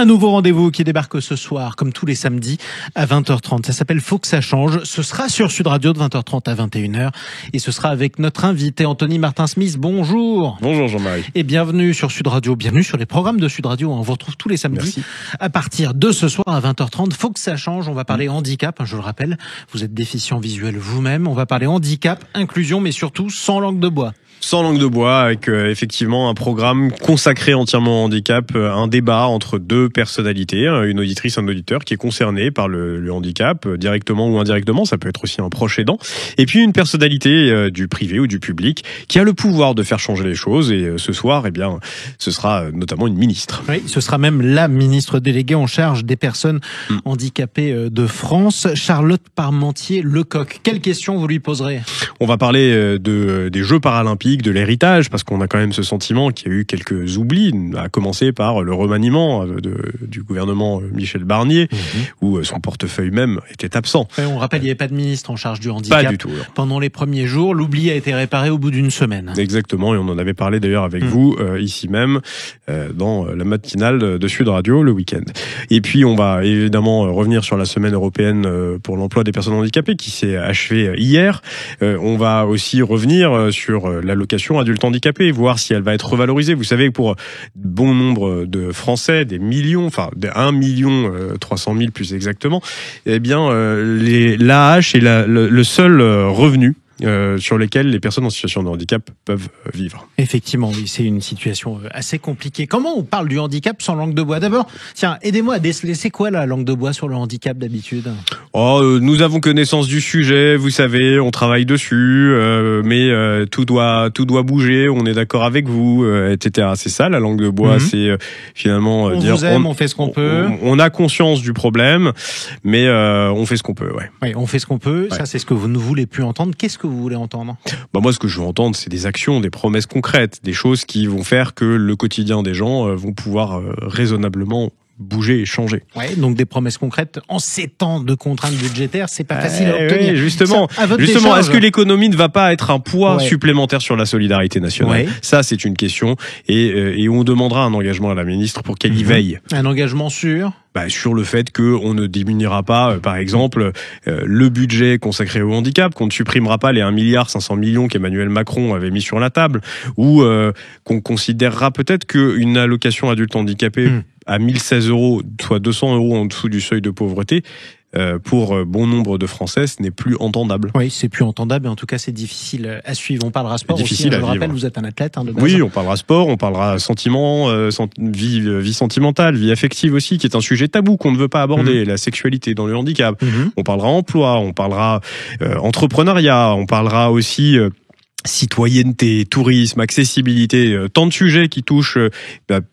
Un nouveau rendez-vous qui débarque ce soir, comme tous les samedis, à 20h30. Ça s'appelle Faut que ça change. Ce sera sur Sud Radio de 20h30 à 21h. Et ce sera avec notre invité, Anthony Martin-Smith. Bonjour. Bonjour Jean-Marie. Et bienvenue sur Sud Radio. Bienvenue sur les programmes de Sud Radio. On vous retrouve tous les samedis. Merci. À partir de ce soir à 20h30. Faut que ça change. On va parler handicap. Je le rappelle, vous êtes déficient visuel vous-même. On va parler handicap, inclusion, mais surtout sans langue de bois. Sans langue de bois, avec effectivement un programme consacré entièrement au handicap, un débat entre deux personnalités, une auditrice, un auditeur qui est concerné par le handicap, directement ou indirectement, ça peut être aussi un proche aidant, et puis une personnalité du privé ou du public qui a le pouvoir de faire changer les choses, et ce soir, eh bien, ce sera notamment une ministre. Oui, ce sera même la ministre déléguée en charge des personnes handicapées de France, Charlotte Parmentier-Lecocq. Quelle question vous lui poserez ? On va parler des Jeux paralympiques, de l'héritage, parce qu'on a quand même ce sentiment qu'il y a eu quelques oublis, à commencer par le remaniement du gouvernement Michel Barnier, où son portefeuille même était absent. Et on rappelle, il n'y avait pas de ministre en charge du handicap. Pas du tout. Pendant les premiers jours, l'oubli a été réparé au bout d'une semaine. Exactement, et on en avait parlé d'ailleurs avec vous, ici même, dans la matinale de Sud Radio, le week-end. Et puis on va évidemment revenir sur la semaine européenne pour l'emploi des personnes handicapées, qui s'est achevée hier. On va aussi revenir sur l'allocation adulte handicapé, voir si elle va être revalorisée. Vous savez que pour bon nombre de Français, des millions, enfin 1 300 000 plus exactement, eh bien l'AAH est le seul revenu sur lesquels les personnes en situation de handicap peuvent vivre. Effectivement, oui, c'est une situation assez compliquée. Comment on parle du handicap sans langue de bois ? D'abord, tiens, aidez-moi à déceler, c'est quoi la langue de bois sur le handicap d'habitude ? Nous avons connaissance du sujet, vous savez, on travaille dessus, mais tout doit bouger, on est d'accord avec vous, etc. C'est ça, la langue de bois, c'est finalement on dire... vous aime, on fait ce qu'on peut. On a conscience du problème, mais on fait ce qu'on peut, ouais. Oui, on fait ce qu'on peut, ça c'est ce que vous ne voulez plus entendre. Qu'est-ce que vous voulez entendre ? Moi, ce que je veux entendre, c'est des actions, des promesses concrètes, des choses qui vont faire que le quotidien des gens vont pouvoir raisonnablement bouger et changer. Ouais, donc des promesses concrètes en ces temps de contraintes budgétaires, c'est pas facile à obtenir. Oui, justement, est-ce que l'économie ne va pas être un poids supplémentaire sur la solidarité nationale ? Ça, c'est une question, et on demandera un engagement à la ministre pour qu'elle y veille. Un engagement sur sur le fait qu'on ne diminuera pas, par exemple, le budget consacré au handicap, qu'on ne supprimera pas les 1,5 milliard qu'Emmanuel Macron avait mis sur la table, ou qu'on considérera peut-être qu'une allocation adulte handicapé à 1 016 €, soit 200 € en dessous du seuil de pauvreté, pour bon nombre de Français, ce n'est plus entendable. Oui, c'est plus entendable, et en tout cas, c'est difficile à suivre. On parlera sport aussi, je le rappelle, vous êtes un athlète de base. Oui, on parlera sport, on parlera sentiment, vie sentimentale, vie affective aussi, qui est un sujet tabou qu'on ne veut pas aborder, la sexualité dans le handicap. On parlera emploi, on parlera entrepreneuriat, on parlera aussi... citoyenneté, tourisme, accessibilité, tant de sujets qui touchent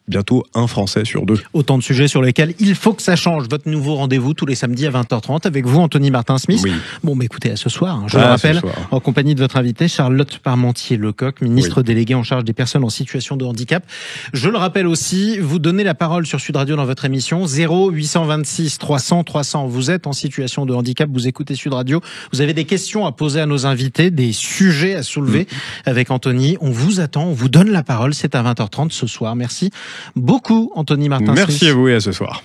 bientôt un Français sur deux. Autant de sujets sur lesquels il faut que ça change. Votre nouveau rendez-vous tous les samedis à 20h30 avec vous, Anthony Martin-Smith. Oui. Bon, écoutez, à ce soir, je le rappelle, en compagnie de votre invité, Charlotte Parmentier-Lecocq, ministre déléguée en charge des personnes en situation de handicap. Je le rappelle aussi, vous donnez la parole sur Sud Radio dans votre émission 0826 300 300. Vous êtes en situation de handicap, vous écoutez Sud Radio, vous avez des questions à poser à nos invités, des sujets à soulever avec Anthony. On vous attend, on vous donne la parole. C'est à 20h30 ce soir. Merci beaucoup, Anthony Martin-Smith. Merci à vous et à ce soir.